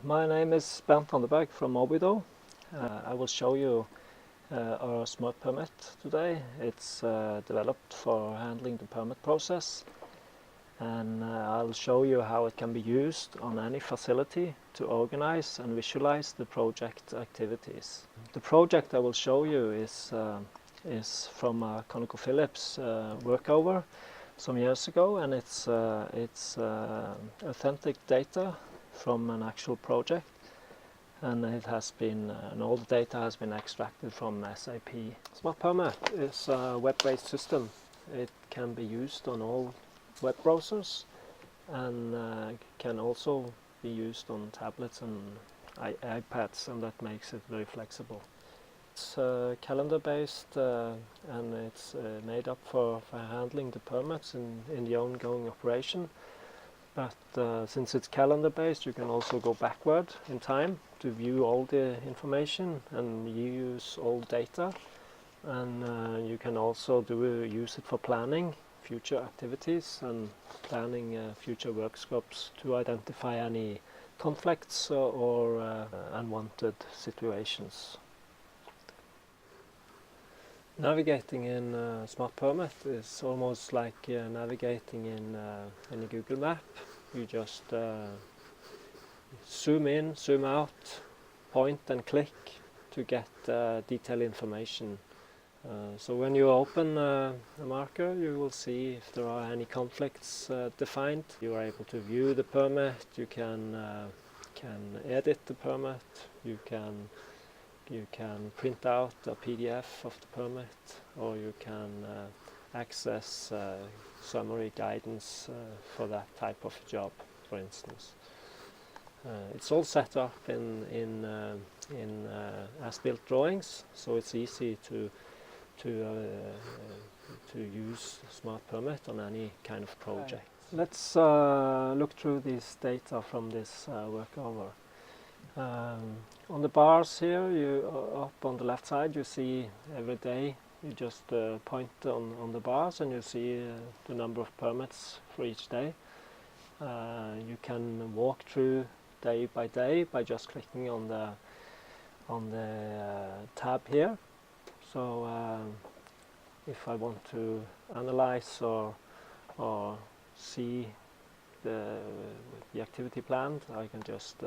My name is Bernt Handeberg from Mobido. I will show you our smart permit today. It's developed for handling the permit process, and I'll show you how it can be used on any facility to organize and visualize the project activities. The project I will show you is from ConocoPhillips workover some years ago, and it's authentic data from an actual project, and it has been and all the data has been extracted from SAP. Smart Permit is a web-based system. It can be used on all web browsers and can also be used on tablets and iPads, and that makes it very flexible. It's calendar-based and it's made up for handling the permits in the ongoing operation. But since it's calendar-based, you can also go backward in time to view all the information and use all data. And you can also use it for planning future activities and planning future work scopes to identify any conflicts or unwanted situations. Navigating in Smart Permit is almost like navigating in a Google map. You just zoom in, zoom out, point and click to get detailed information. So when you open a marker, you will see if there are any conflicts defined. You are able to view the permit, you can edit the permit, you can print out a PDF of the permit, or you can access summary guidance for that type of job, for instance. It's all set up in as-built drawings, so it's easy to use Smart Permit on any kind of project. Let's look through this data from this workover. On the bars here, up on the left side, you see every day. You just point on the bars and you see the number of permits for each day. You can walk through day by day by just clicking on the tab here. So if I want to analyze or see the activity planned, I can just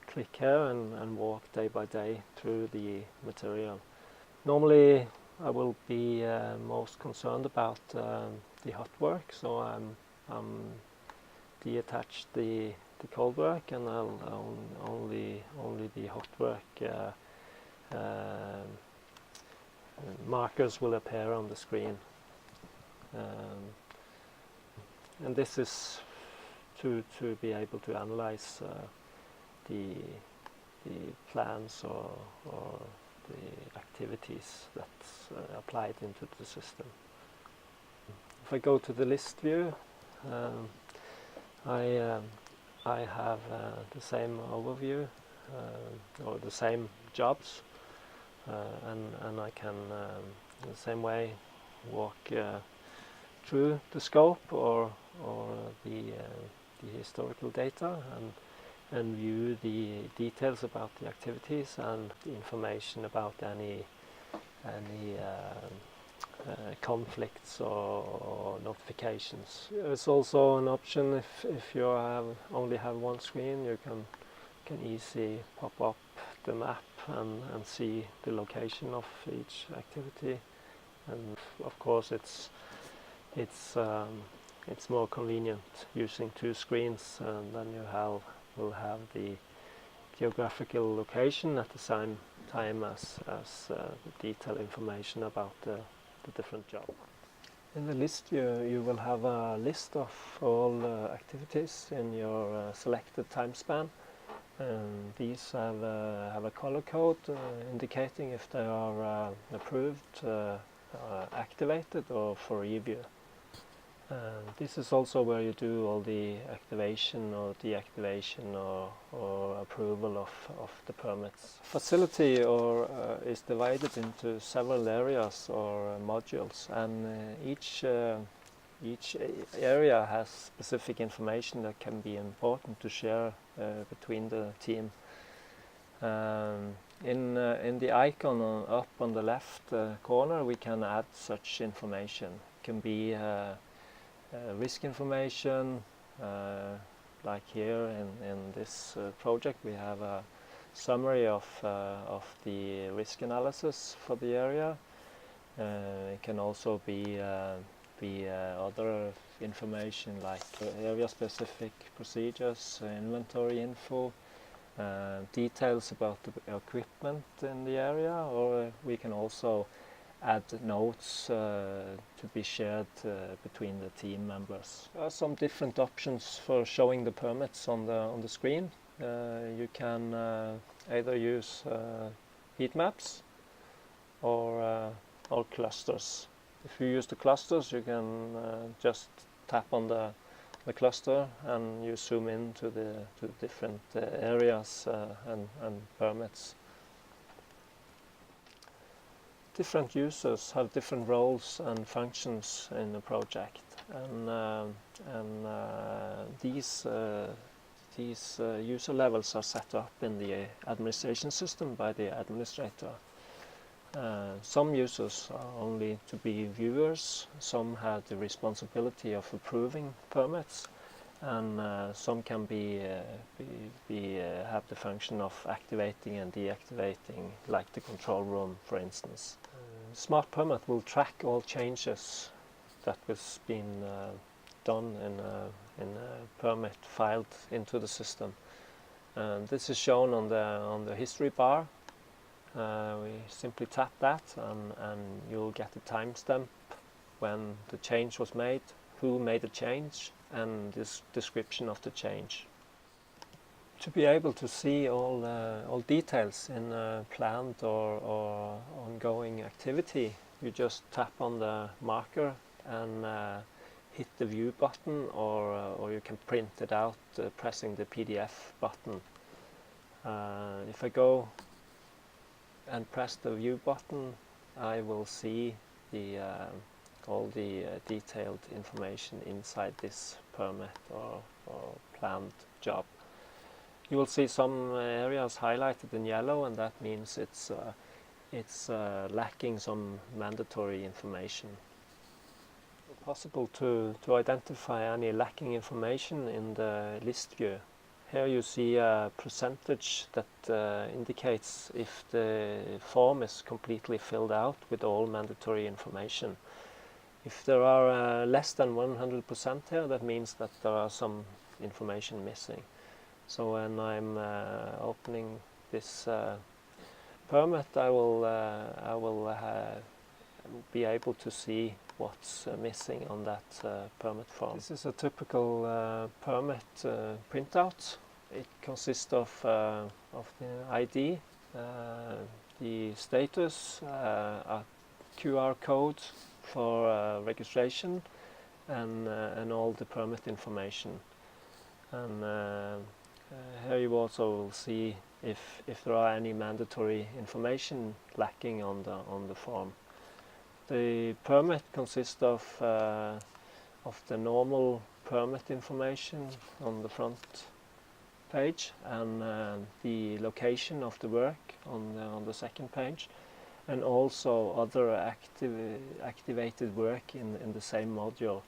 click here and walk day by day through the material. Normally I will be most concerned about the hot work, so I'm detached the cold work, and I'll only the hot work markers will appear on the screen. And this is to be able to analyze the plans or the activities that's applied into the system. If I go to the list view, I have the same overview or the same jobs, and I can in the same way walk through the scope or the historical data and view the details about the activities and the information about any conflicts or notifications. It's also an option if you only have one screen. You can easily pop up the map and see the location of each activity. And of course, it's more convenient using two screens, and then you will have the geographical location at the same time as the detailed information about the different job. In the list view, you will have a list of all activities in your selected time span. These have a color code indicating if they are approved, activated, or for review. This is also where you do all the activation or deactivation or approval of the permits. Facility is divided into several areas or modules, and each each area has specific information that can be important to share between the team. In the icon up on the left corner, we can add such information. It can be risk information, like here in this project we have a summary of the risk analysis for the area. It can also be other information like area-specific procedures, inventory info, details about the equipment in the area, or we can also add notes to be shared between the team members. There are some different options for showing the permits on the screen. You can either use heat maps or clusters. If you use the clusters, you can just tap on the cluster and you zoom in to the different areas and permits. Different users have different roles and functions in the project, and these user levels are set up in the administration system by the administrator. Some users are only to be viewers, some have the responsibility of approving permits, and some can have the function of activating and deactivating, like the control room, for instance. Smart Permit will track all changes that was being done in a permit filed into the system. This is shown on the history bar. We simply tap that and you'll get a timestamp when the change was made, who made the change, and this description of the change. To be able to see all details in a planned or ongoing activity, you just tap on the marker and hit the view button, or you can print it out pressing the PDF button. If I go and press the view button, I will see all the detailed information inside this permit or planned job. You will see some areas highlighted in yellow, and that means it's lacking some mandatory information. It's possible to identify any lacking information in the list view. Here you see a percentage that indicates if the form is completely filled out with all mandatory information. If there are less than 100% here, that means that there are some information missing. So when I'm opening this permit, I will be able to see what's missing on that permit form. This is a typical permit printout. It consists of the ID, the status, a QR code for registration, and all the permit information. And here you also will see if there are any mandatory information lacking on the form. The permit consists of the normal permit information on the front page, and the location of the work on the second page, and also other activated work in the same module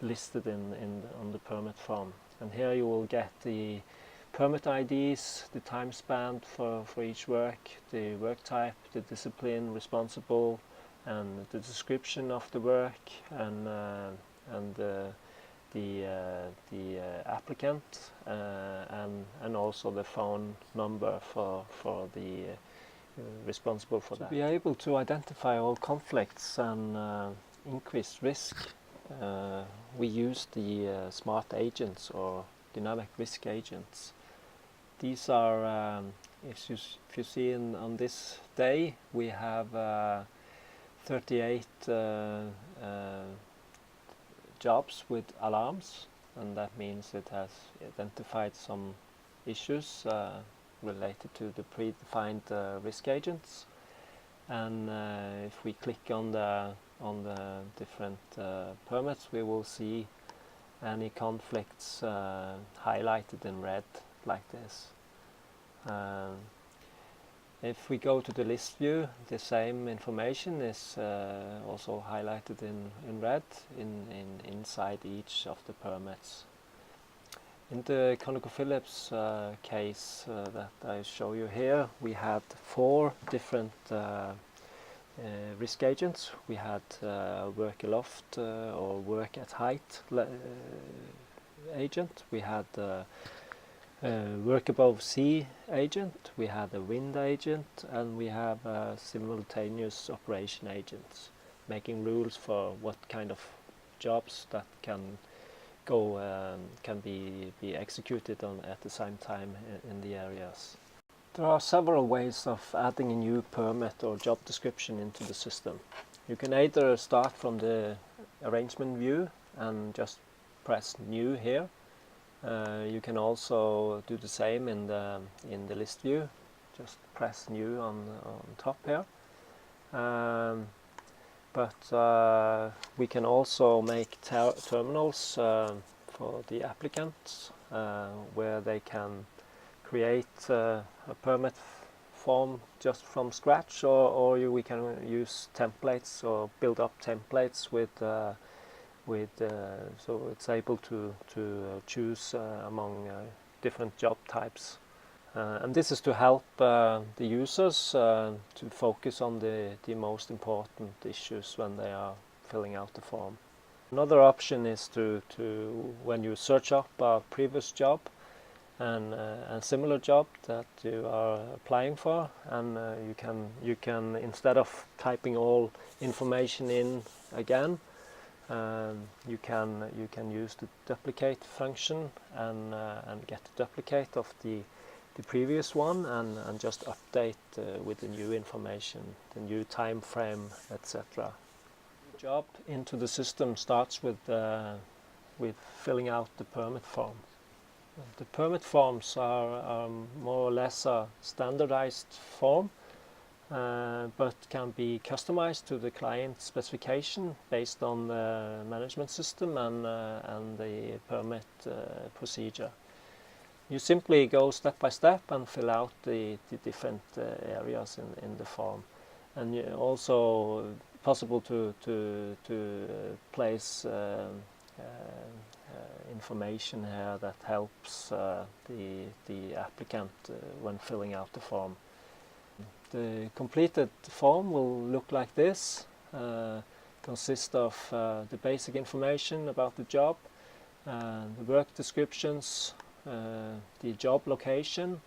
listed on the permit form. And here you will get the permit IDs, the time span for each work, the work type, the discipline responsible, and the description of the work, and the applicant, and also the phone number for the responsible for that. To be able to identify all conflicts and increased risk, we use the smart agents or dynamic risk agents. These are, if you see on this day, we have 38 jobs with alarms, and that means it has identified some issues related to the predefined risk agents. and if we click on the different permits, we will see any conflicts highlighted in red like this. If we go to the list view, the same information is also highlighted in red inside each of the permits. In the ConocoPhillips case that I show you here, we had 4 different risk agents. We had work aloft or work at height agent. We had work above sea agent. We had a wind agent, and we have simultaneous operation agents, making rules for what kind of jobs that can go can be executed on at the same time in the areas. There are several ways of adding a new permit or job description into the system. You can either start from the arrangement view and just press new here. You can also do the same in the list view. Just press new on top here. But we can also make terminals for the applicants where they can create a permit form just from scratch, or we can use templates or build up templates with so it's able to choose among different job types. And this is to help the users to focus on the most important issues when they are filling out the form. Another option is to when you search up a previous job and a similar job that you are applying for, and you can instead of typing all information in again, you can use the duplicate function and get the duplicate of the previous one and just update with the new information, the new time frame, etc. The job into the system starts with filling out the permit form. The permit forms are more or less a standardized form, but can be customized to the client specification based on the management system and the permit procedure. You simply go step by step and fill out the different areas in the form, and also possible to place information here that helps the applicant when filling out the form. The completed form will look like this. Consist of the basic information about the job, the work descriptions, the job location,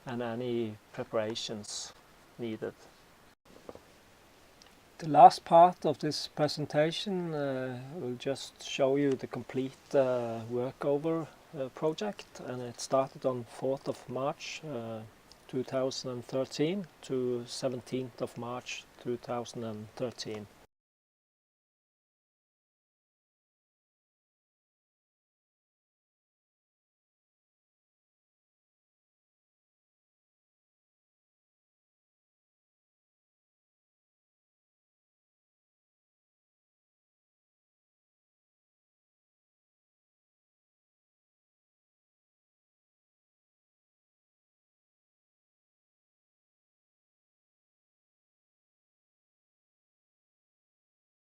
and any preparations needed. The last part of this presentation will just show you the complete workover project, and it started on 4th of March 2013 to 17th of March 2013.